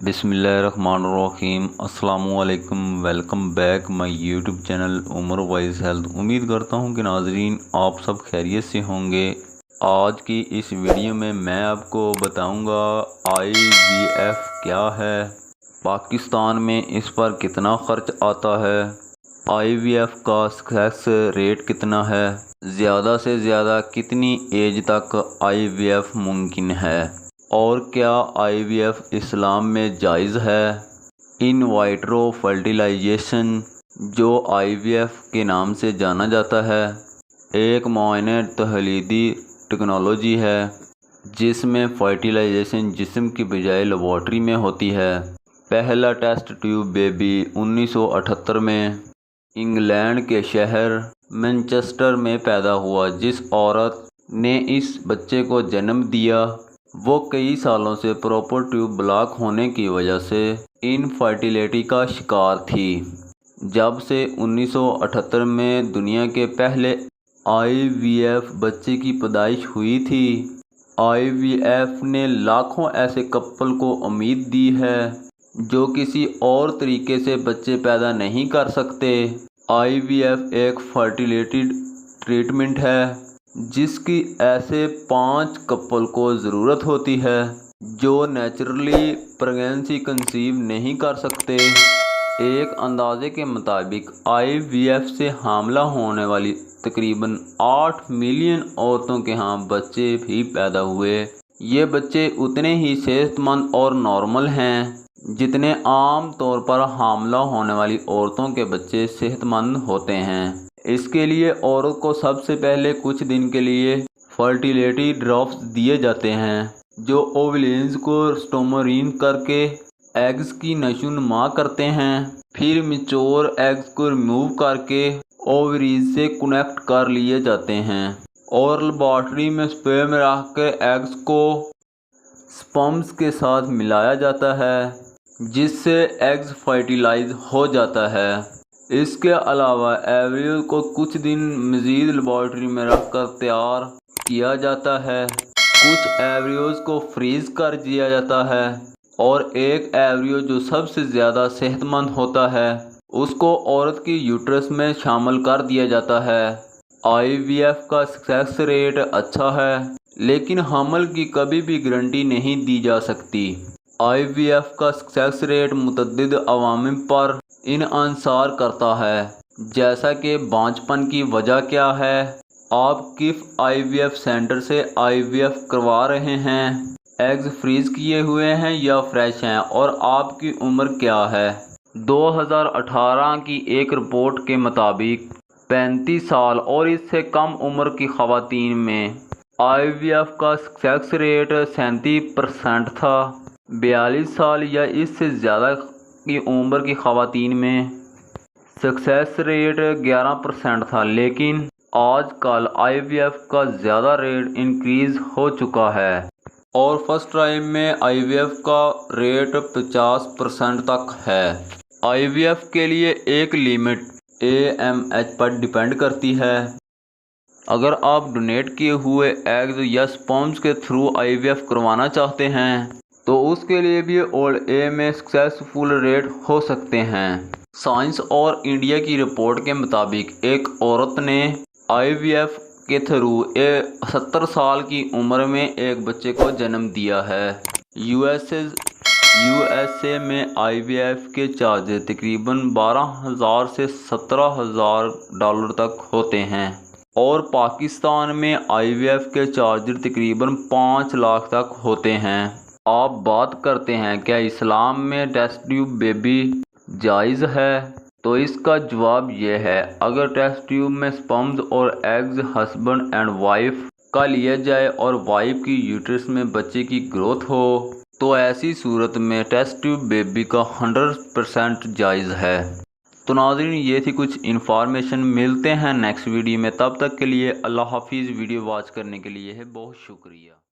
بسم اللہ الرحمن الرحیم۔ السلام علیکم، welcome back my YouTube channel Umar wise health. امید کرتا ہوں کہ ناظرین آپ سب خیریت سے ہوں گے۔ آج کی اس ویڈیو میں آپ کو بتاؤں گا IVF کیا ہے، پاکستان میں اس پر کتنا خرچ آتا ہے، IVF کا سکسیس ریٹ کتنا ہے، زیادہ سے زیادہ کتنی ایج تک IVF ممکن ہے، اور کیا IVF اسلام میں جائز ہے۔ ان وائٹرو فرٹیلائزیشن، جو IVF کے نام سے جانا جاتا ہے، ایک معائنہ تحلیلی ٹیکنالوجی ہے جس میں فرٹیلائزیشن جسم کی بجائے لیبارٹری میں ہوتی ہے۔ پہلا ٹیسٹ ٹیوب بیبی 1978 میں انگلینڈ کے شہر مانچسٹر میں پیدا ہوا۔ جس عورت نے اس بچے کو جنم دیا وہ کئی سالوں سے پراپر ٹیوب بلاک ہونے کی وجہ سے انفرٹیلٹی کا شکار تھی۔ جب سے 1978 میں دنیا کے پہلے IVF بچے کی پیدائش ہوئی تھی، IVF نے لاکھوں ایسے کپل کو امید دی ہے جو کسی اور طریقے سے بچے پیدا نہیں کر سکتے۔ IVF ایک فرٹیلٹی ٹریٹمنٹ ہے جس کی ایسے 5 کپل کو ضرورت ہوتی ہے جو نیچرلی پریگنینسی کنسیو نہیں کر سکتے۔ ایک اندازے کے مطابق IVF سے حاملہ ہونے والی تقریباً 8 ملین عورتوں کے ہاں بچے بھی پیدا ہوئے۔ یہ بچے اتنے ہی صحت مند اور نارمل ہیں جتنے عام طور پر حاملہ ہونے والی عورتوں کے بچے صحت مند ہوتے ہیں۔ اس کے لیے عورت کو سب سے پہلے کچھ دن کے لیے فرٹیلٹی ڈراپس دیے جاتے ہیں جو اوویلز کو سٹومرین کر کے ایگز کی نشو و نما کرتے ہیں۔ پھر میچور ایگز کو ریموو کر کے اووریز سے کنیکٹ کر لیے جاتے ہیں اور لیبارٹری میں سپرم رکھ کے ایگز کو سپرمز کے ساتھ ملایا جاتا ہے جس سے ایگز فرٹیلائز ہو جاتا ہے۔ اس کے علاوہ ایمبریو کو کچھ دن مزید لیبارٹری میں رکھ کر تیار کیا جاتا ہے۔ کچھ ایمبریوز کو فریز کر دیا جاتا ہے اور ایک ایمبریو جو سب سے زیادہ صحت مند ہوتا ہے اس کو عورت کی یوٹرس میں شامل کر دیا جاتا ہے۔ IVF کا سکسیس ریٹ اچھا ہے لیکن حمل کی کبھی بھی گارنٹی نہیں دی جا سکتی۔ IVF کا سکسیس ریٹ متعدد عوامل پر انحصار کرتا ہے، جیسا کہ بانجھپن کی وجہ کیا ہے، آپ کس IVF سینٹر سے IVF کروا رہے ہیں، ایگز فریز کیے ہوئے ہیں یا فریش ہیں، اور آپ کی عمر کیا ہے۔ 2018 کی ایک رپورٹ کے مطابق 35 سال اور اس سے کم عمر کی خواتین میں IVF کا سکسیس ریٹ 37% تھا۔ 42 سال یا اس سے زیادہ کی عمر کی خواتین میں سکسیس ریٹ 11% تھا، لیکن آج کل IVF کا زیادہ ریٹ انکریز ہو چکا ہے اور فرسٹ ٹائم میں IVF کا ریٹ 50% تک ہے۔ IVF کے لیے ایک لمٹ AMH پر ڈیپینڈ کرتی ہے۔ اگر آپ ڈونیٹ کیے ہوئے ایگز یا سپرمز کے تھرو IVF کروانا چاہتے ہیں تو اس کے لیے بھی اولڈ ایج میں سکسیسفل ریٹ ہو سکتے ہیں۔ سائنس اور انڈیا کی رپورٹ کے مطابق ایک عورت نے IVF کے تھرو 70 سال کی عمر میں ایک بچے کو جنم دیا ہے۔ USA میں IVF کے چارجز تقریباً $12,000 سے $17,000 تک ہوتے ہیں اور پاکستان میں IVF کے چارجز تقریباً 5 لاکھ تک ہوتے ہیں۔ آپ بات کرتے ہیں کیا اسلام میں ٹیسٹ ٹیوب بیبی جائز ہے؟ تو اس کا جواب یہ ہے، اگر ٹیسٹ ٹیوب میں سپرمز اور ایگز ہسبینڈ اینڈ وائف کا لیا جائے اور وائف کی یوٹرس میں بچے کی گروتھ ہو تو ایسی صورت میں ٹیسٹ ٹیوب بیبی کا 100% جائز ہے۔ تو ناظرین یہ تھی کچھ انفارمیشن، ملتے ہیں نیکسٹ ویڈیو میں، تب تک کے لیے اللہ حافظ۔ ویڈیو واچ کرنے کے لیے بہت شکریہ۔